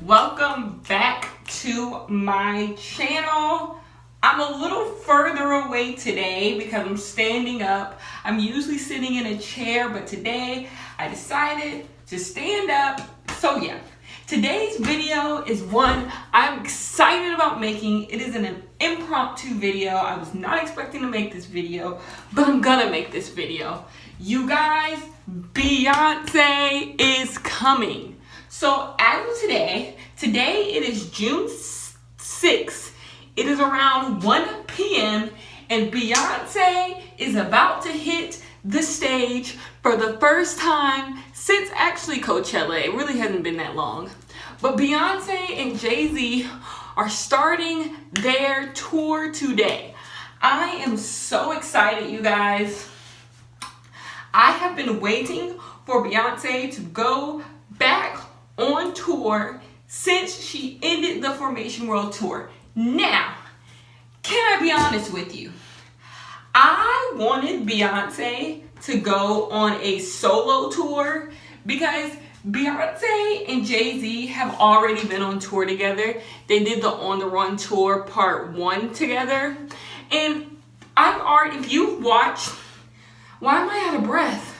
welcome back to my channel. I'm a little further away today because I'm standing up. I'm usually sitting in a chair, but today I decided to stand up. So yeah, today's video is one I'm excited about making. It is an impromptu video. I was not expecting to make this video, but I'm gonna make this video. You guys, Beyonce is coming. So as of today it is June 6th. It is around 1 p.m. and Beyonce is about to hit the stage for the first time since actually Coachella. It really hasn't been that long. But Beyonce and Jay-Z are starting their tour today. I am so excited, you guys. I have been waiting for Beyonce to go back on tour since she ended the Formation World Tour. Now, can I be honest with you? I wanted Beyonce to go on a solo tour because Beyonce and Jay-Z have already been on tour together. They did the On the Run tour part 1 together. And if you've watched, why am I out of breath?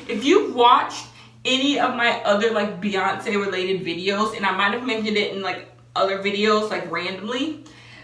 If you've watched any of my other like Beyonce related videos, and I might have mentioned it in like other videos like randomly,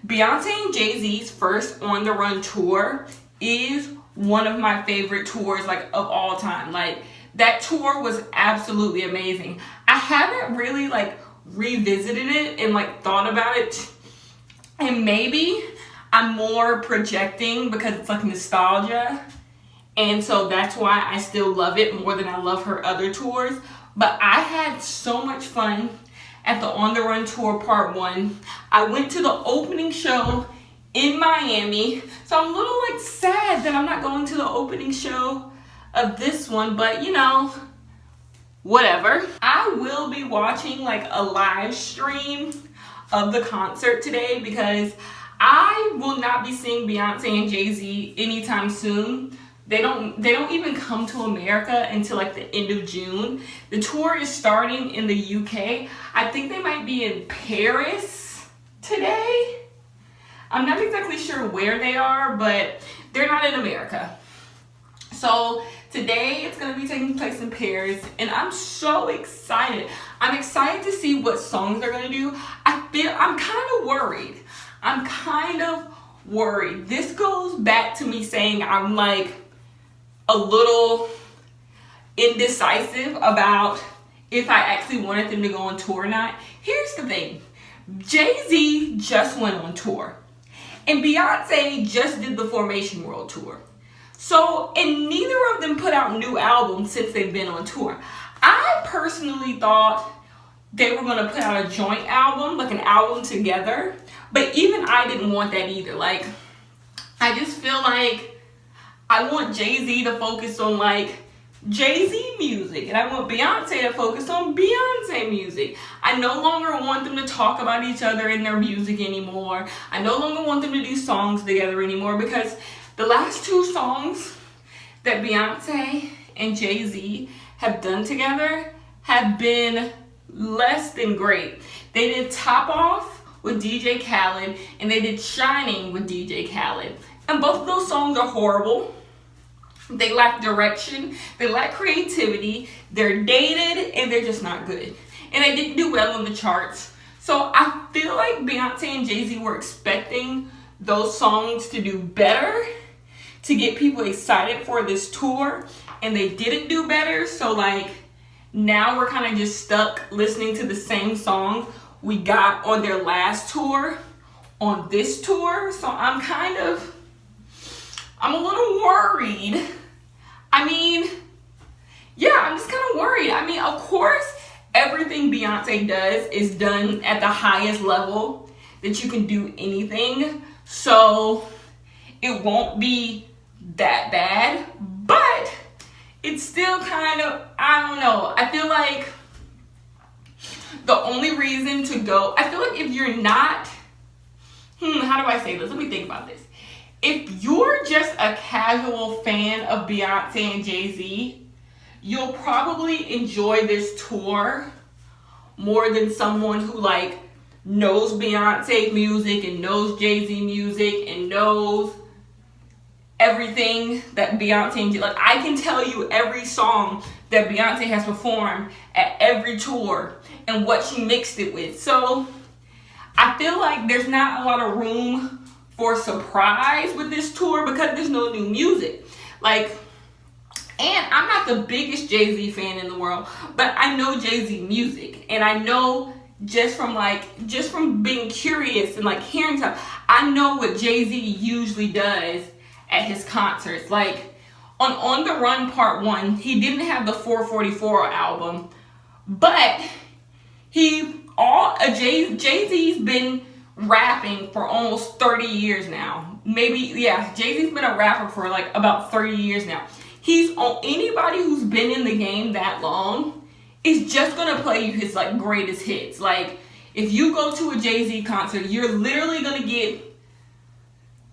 Beyonce and Jay-Z's first On the Run tour is one of my favorite tours like of all time. Like that tour was absolutely amazing. I haven't really like revisited it and like thought about it, and maybe I'm more projecting because it's like nostalgia. And so that's why I still love it more than I love her other tours. But I had so much fun at the On the Run tour part 1. I went to the opening show in Miami. So I'm a little like sad that I'm not going to the opening show of this one, but you know, whatever. I will be watching like a live stream of the concert today because I will not be seeing Beyonce and Jay-Z anytime soon. They don't even come to America until like the end of June. The tour is starting in the UK. I think they might be in Paris today. I'm not exactly sure where they are, but they're not in America. So today it's gonna be taking place in Paris, and I'm so excited. I'm excited to see what songs they're gonna do. I'm kind of worried. This goes back to me saying I'm like a little indecisive about if I actually wanted them to go on tour or not. Here's the thing. Jay-Z just went on tour. And Beyonce just did the Formation World Tour. So, and neither of them put out new albums since they've been on tour. I personally thought they were going to put out a joint album, like an album together. But even I didn't want that either. Like, I just feel like I want Jay-Z to focus on like Jay-Z music, and I want Beyonce to focus on Beyonce music. I no longer want them to talk about each other in their music anymore. I no longer want them to do songs together anymore because the last 2 songs that Beyonce and Jay-Z have done together have been less than great. They did Top Off with DJ Khaled, and they did Shining with DJ Khaled. And both of those songs are horrible. They lack direction, they lack creativity, they're dated, and they're just not good. And they didn't do well on the charts. So I feel like Beyonce and Jay-Z were expecting those songs to do better, to get people excited for this tour, and they didn't do better. So like now we're kind of just stuck listening to the same song we got on their last tour on this tour. So I'm a little worried. I mean, yeah, I'm just kind of worried. I mean, of course, everything Beyonce does is done at the highest level that you can do anything. So it won't be that bad, but it's still kind of, I don't know. I feel like the only reason to go, I feel like if you're not, how do I say this? Let me think about this. If you're just a casual fan of Beyonce and Jay-Z, you'll probably enjoy this tour more than someone who like knows Beyonce music and knows Jay-Z music and knows everything that Beyonce did. Like, I can tell you every song that Beyonce has performed at every tour and what she mixed it with. So I feel like there's not a lot of room for surprise with this tour because there's no new music. Like, and I'm not the biggest Jay-Z fan in the world, but I know Jay-Z music, and I know just from being curious and like hearing stuff, I know what Jay-Z usually does at his concerts. Like on the Run Part 1, he didn't have the 444 album, but Jay-Z's been rapping for almost 30 years now. Maybe, yeah, Jay-Z's been a rapper for like about 30 years now. Anybody who's been in the game that long is just gonna play you his like greatest hits. Like, if you go to a Jay-Z concert, you're literally gonna get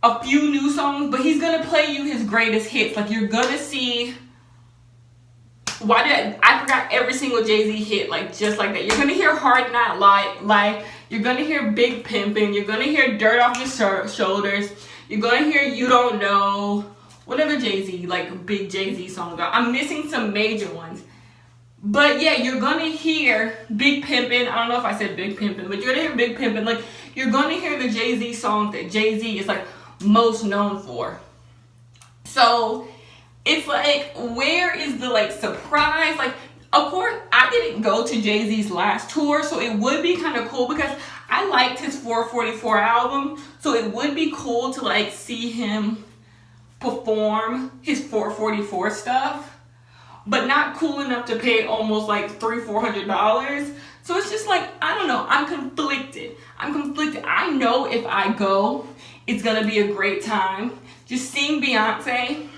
a few new songs, but he's gonna play you his greatest hits. Like, you're gonna see, I forgot every single Jay-Z hit, like just like that. You're gonna hear Hard Not Life, you're gonna hear Big Pimpin', you're gonna hear Dirt Off Your Shoulders, you're gonna hear You Don't Know. What other Jay-Z, like big Jay-Z songs are? I'm missing some major ones. But yeah, you're gonna hear Big Pimpin'. I don't know if I said Big Pimpin', but you're gonna hear Big Pimpin'. Like, you're gonna hear the Jay-Z songs that Jay-Z is like most known for. So it's like, where is the like surprise? Like, of course, I didn't go to Jay-Z's last tour, so it would be kind of cool because I liked his 444 album. So it would be cool to like see him perform his 444 stuff, but not cool enough to pay almost like $300-400. So it's just like, I don't know, I'm conflicted. I know if I go, it's gonna be a great time. Just seeing Beyonce,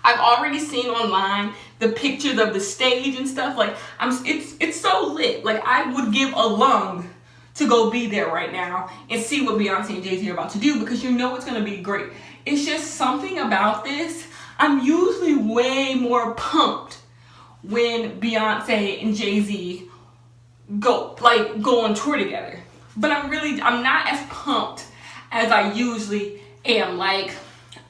I've already seen online the pictures of the stage and stuff. Like, it's so lit. Like, I would give a lung to go be there right now and see what Beyonce and Jay-Z are about to do, because you know it's gonna be great. It's just something about this. I'm usually way more pumped when Beyonce and Jay-Z go on tour together. But I'm not as pumped as I usually am. Like,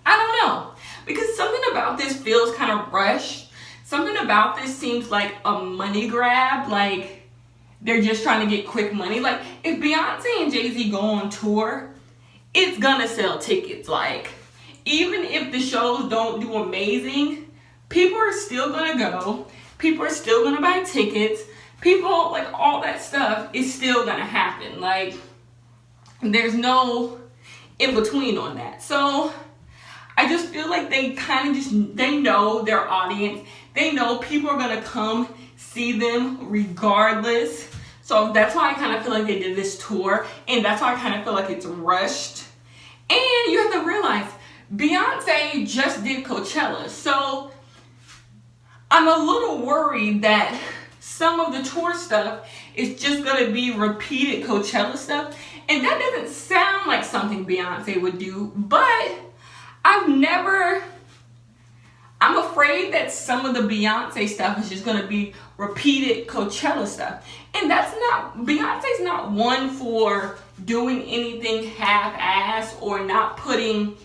I don't know. Because something about this feels kind of rushed. Something about this seems like a money grab. Like, they're just trying to get quick money. Like, if Beyonce and Jay-Z go on tour, it's gonna sell tickets. Like, even if the shows don't do amazing, people are still gonna go. People are still gonna buy tickets. People, like, all that stuff is still gonna happen. Like, there's no in between on that. So I just feel like they kind of they know their audience. They know people are gonna come see them regardless. So that's why I kind of feel like they did this tour, and that's why I kind of feel like it's rushed. And you have to realize, Beyonce just did Coachella, so I'm a little worried that some of the tour stuff is just gonna be repeated Coachella stuff, and that doesn't sound like something Beyonce would do. But I'm afraid that some of the Beyonce stuff is just gonna be repeated Coachella stuff, and Beyonce's not one for doing anything half-ass or not putting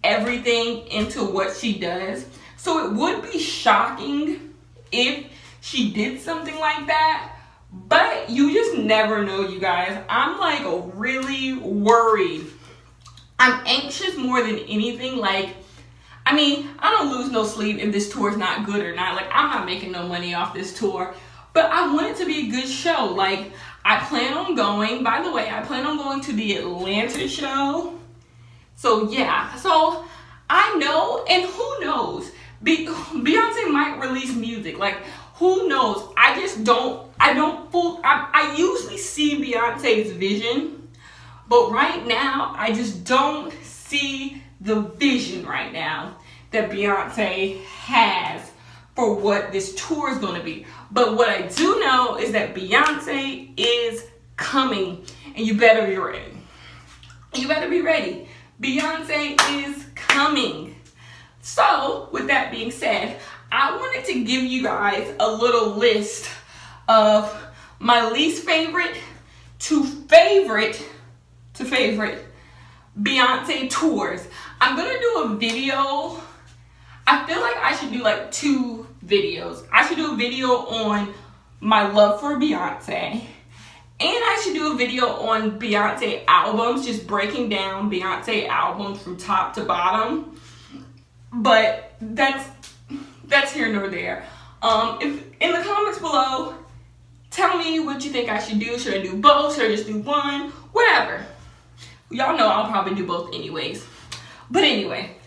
everything into what she does. So it would be shocking if she did something like that, but you just never know, you guys. I'm like really worried. I'm anxious more than anything. Like, I mean, I don't lose no sleep if this tour is not good or not. Like, I'm not making no money off this tour, but I want it to be a good show. Like, I plan on going. By the way, I plan on going to the Atlanta show. So yeah, so I know, and who knows? Beyonce might release music. Like, who knows? I usually see Beyonce's vision, but right now, I just don't see the vision right now that Beyonce has for what this tour is going to be. But what I do know is that Beyonce is coming, and you better be ready. You better be ready. Beyonce is coming. So, with that being said, I wanted to give you guys a little list of my least favorite to favorite Beyonce tours. I'm gonna do a video. I feel like I should do like 2 videos. I should do a video on my love for Beyonce, and I should do a video on Beyonce albums, just breaking down Beyonce albums from top to bottom. But that's here nor there. If in the comments below, tell me what you think I should do. Should I do both? Should I just do one? Whatever. Y'all know I'll probably do both anyways. But anyway,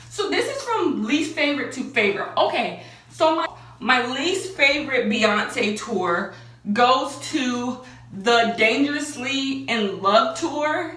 so this is from least favorite to favorite. Okay, so my least favorite Beyonce tour goes to the Dangerously in Love tour.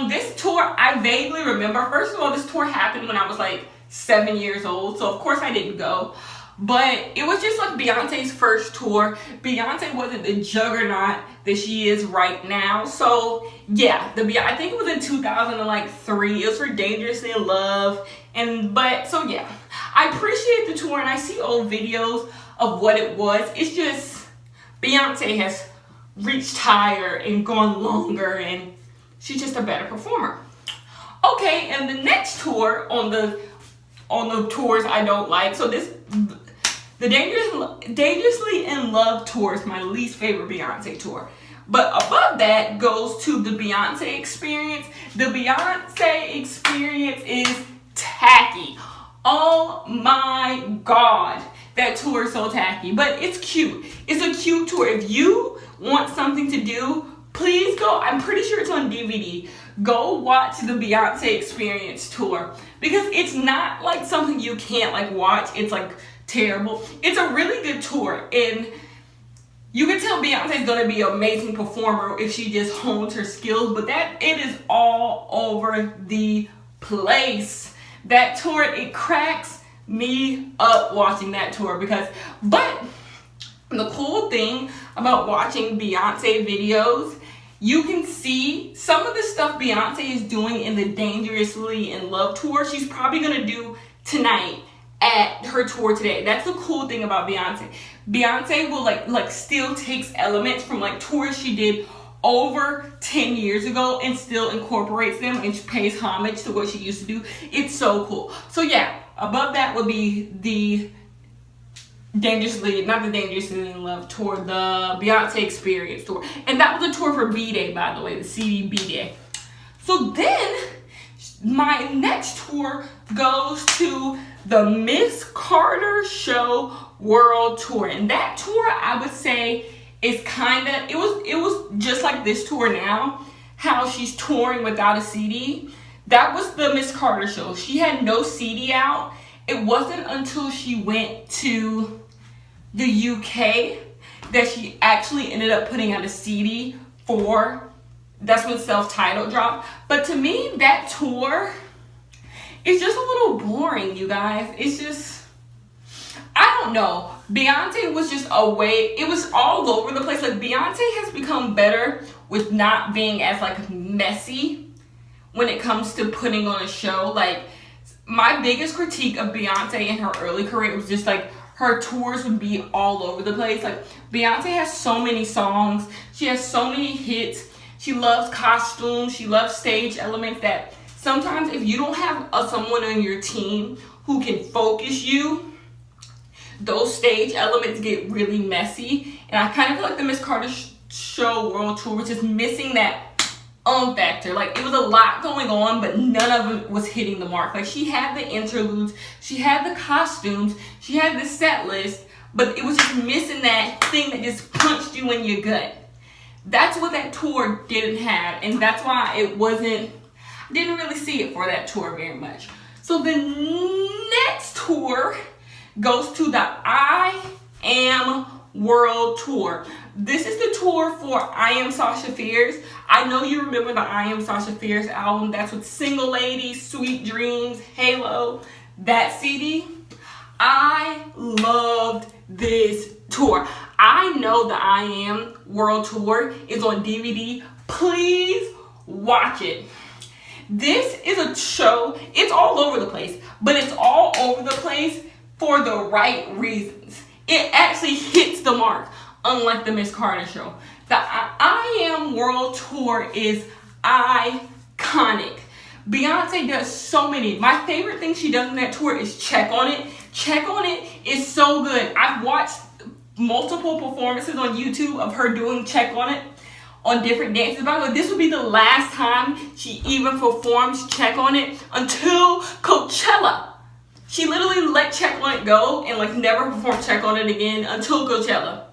This tour I vaguely remember. First of all, this tour happened when I was like 7 years old, so of course I didn't go. But it was just like Beyonce's first tour. Beyonce wasn't the juggernaut that she is right now. So yeah, I think it was in 2003. It was for Dangerously in Love. So yeah, I appreciate the tour, and I see old videos of what it was. It's just Beyonce has reached higher and gone longer, and she's just a better performer. Okay, and the next tour on the tours I don't like. So the Dangerously in Love tour is my least favorite Beyonce tour. But above that goes to the Beyonce Experience. The Beyonce Experience is tacky. Oh my God. That tour is so tacky. But it's cute. It's a cute tour. If you want something to do, please go. I'm pretty sure it's on DVD. Go watch the Beyonce Experience tour. Because it's not like something you can't like watch. It's like terrible. It's a really good tour, and you can tell Beyonce's gonna be an amazing performer if she just hones her skills, but it is all over the place. That tour, it cracks me up watching that tour but the cool thing about watching Beyonce videos, you can see some of the stuff Beyonce is doing in the Dangerously in Love tour, she's probably gonna do tonight at her tour today. That's the cool thing about Beyonce. Beyonce will like still takes elements from like tours she did over 10 years ago and still incorporates them and pays homage to what she used to do. It's so cool. So yeah, above that would be the not the Dangerously in Love tour, the Beyonce Experience tour. And that was a tour for B-Day, by the way, the CD B-Day. So then my next tour goes to the Miss Carter Show World Tour. And that tour, I would say, is it was just like this tour now, how she's touring without a CD. That was the Miss Carter Show. She had no CD out. It wasn't until she went to the UK that she actually ended up putting out a CD that's when Self-Titled dropped. But to me, that tour is just a little boring, you guys. It's just, I don't know. Beyonce was just it was all over the place. Like, Beyonce has become better with not being as like messy when it comes to putting on a show. Like, my biggest critique of Beyonce in her early career was just like her tours would be all over the place. Like, Beyonce has so many songs. She has so many hits. She loves costumes. She loves stage elements that sometimes if you don't have someone on your team who can focus you, those stage elements get really messy. And I kind of feel like the Miss Carter Show World Tour was just missing that factor. Like, it was a lot going on, but none of it was hitting the mark. Like, she had the interludes, she had the costumes, she had the set list, but it was just missing that thing that just punched you in your gut. That's what that tour didn't have, and that's why didn't really see it for that tour very much. So the next tour goes to the I Am World Tour. This is the tour for I Am Sasha Fierce. I know you remember the I Am Sasha Fierce album. That's with Single Ladies, Sweet Dreams, Halo, that CD. I loved this tour. I know the I Am World Tour is on DVD. Please watch it. This is a show, it's all over the place, but it's all over the place for the right reasons. It actually hits the mark, unlike the Miss Carter show. The I Am World Tour is iconic. Beyonce does so many. My favorite thing she does in that tour is Check on It. Check on It is so good. I've watched multiple performances on YouTube of her doing Check on It on different dances. By the way, this would be the last time she even performs Check on It until Coachella. She literally let Check on It go and like never performed Check on It again until Coachella.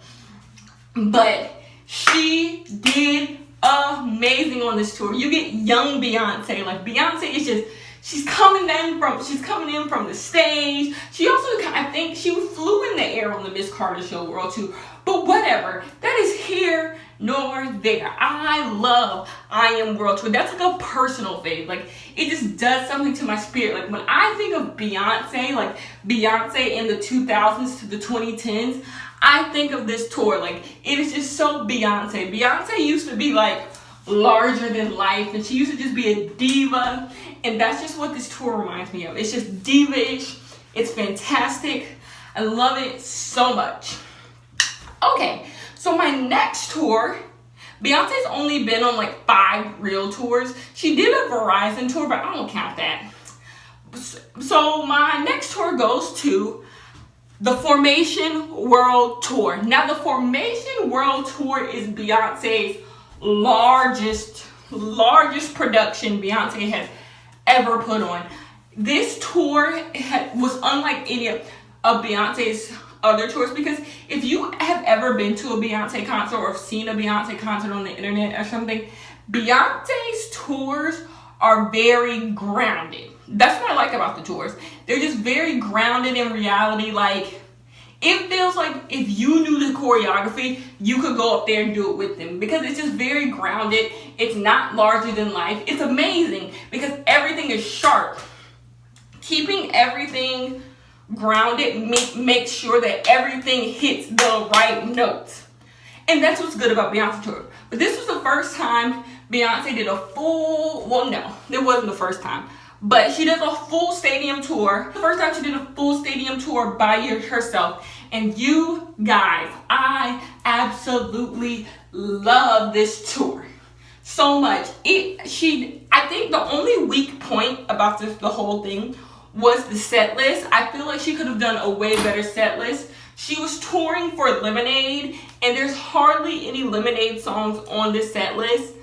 But she did amazing on this tour. You get young Beyonce. Like Beyonce is just, she's coming in from the stage. She also, I think she flew in the air on the Miss Carter show World Tour. But whatever, that is here nor there. I love I Am World Tour. That's like a personal fave. Like it just does something to my spirit. Like when I think of Beyonce, like Beyonce in the 2000s to the 2010s, I think of this tour. Like it is just so Beyonce. Beyonce used to be like larger than life, and she used to just be a diva, and that's just what this tour reminds me of. It's just diva-ish. It's fantastic. I love it so much. Okay, so my next tour, Beyonce's only been on like 5 real tours. She did a Verizon tour, but I don't count that. So my next tour goes to the Formation World Tour. Now the Formation World Tour is Beyonce's largest production Beyonce has ever put on. This tour was unlike any of Beyonce's other tours, because if you have ever been to a Beyonce concert or seen a Beyonce concert on the internet or something, Beyonce's tours are very grounded. That's what I like about the tours. They're just very grounded in reality. Like it feels like if you knew the choreography, you could go up there and do it with them, because it's just very grounded. It's not larger than life. It's amazing because everything is sharp. Keeping everything grounded makes sure that everything hits the right notes. And that's what's good about Beyonce tour. But this was the first time Beyonce did a full, well no, it wasn't the first time, but she does a full stadium tour. The first time she did a full stadium tour by herself. And you guys, I absolutely love this tour so much. I think the only weak point about the whole thing was the set list. I feel like she could have done a way better set list. She was touring for Lemonade, and there's hardly any Lemonade songs on this set list.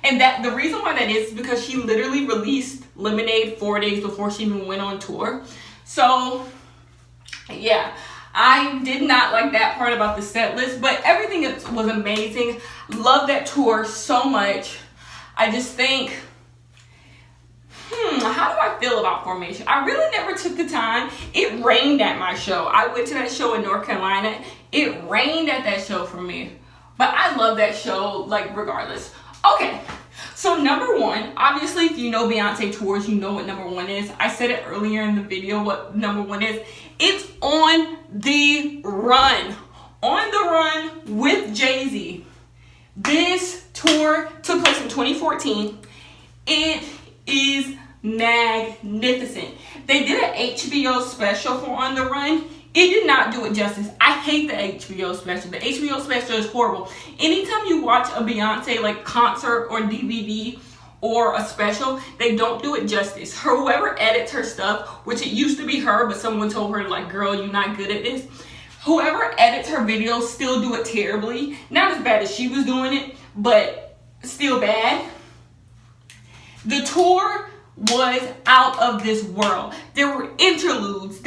And that the reason why that is because she literally released Lemonade 4 days before she even went on tour. So yeah, I did not like that part about the set list, but everything was amazing. Love that tour so much. I just think, how do I feel about Formation? I really never took the time. It rained at my show. I went to that show in North Carolina. It rained at that show for me. But I love that show, like, regardless. Okay, so number one, obviously, if you know Beyonce tours, you know what number one is. I said it earlier in the video what number one is. It's On the Run. On the Run with Jay-Z. This tour took place in 2014. It is magnificent. They did an HBO special for On the Run. It did not do it justice. I hate the HBO special. The HBO special is horrible. Anytime you watch a Beyonce like concert or DVD or a special, they don't do it justice. Whoever edits her stuff, which it used to be her, but someone told her like, girl, you're not good at this. Whoever edits her videos still do it terribly. Not as bad as she was doing it, but still bad. The tour was out of this world. There were interludes.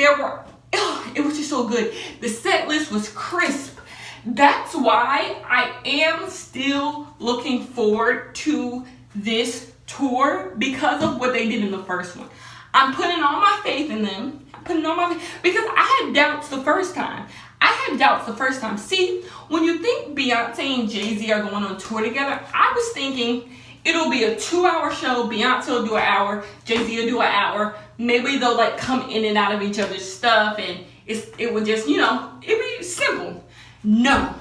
It was just so good. The set list was crisp. That's why I am still looking forward to this tour, because of what they did in the first one. I'm putting all my faith in them. Because I had doubts the first time. See, when you think Beyonce and Jay-Z are going on tour together, I was thinking it'll be a 2-hour show. Beyonce will do an hour. Jay-Z will do an hour. Maybe they'll like come in and out of each other's stuff, and it would just, it'd be simple. No,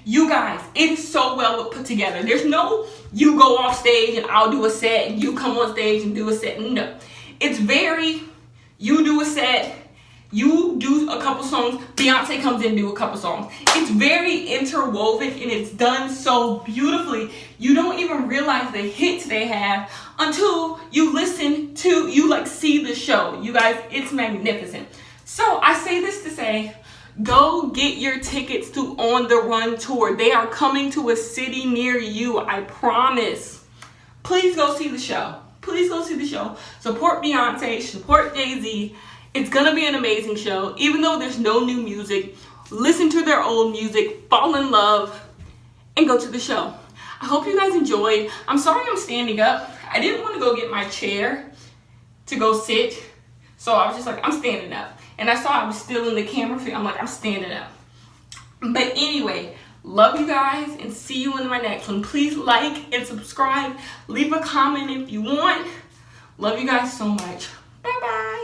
you guys, it is so well put together. There's no, you go off stage and I'll do a set and you come on stage and do a set. No, it's very, you do a set You do a couple songs, Beyonce comes in and do a couple songs. It's very interwoven and it's done so beautifully. You don't even realize the hits they have until you listen to, you like see the show. You guys, it's magnificent. So I say this to say, go get your tickets to On the Run tour. They are coming to a city near you, I promise. Please go see the show. Please go see the show. Support Beyonce, support Jay-Z. It's gonna be an amazing show. Even though there's no new music, listen to their old music, fall in love, and go to the show. I hope you guys enjoyed. I'm sorry I'm standing up. I didn't want to go get my chair to go sit, so I was just like, I'm standing up. And I saw I was still in the camera feed. I'm like, I'm standing up. But anyway, love you guys and see you in my next one. Please like and subscribe. Leave a comment if you want. Love you guys so much. Bye-bye.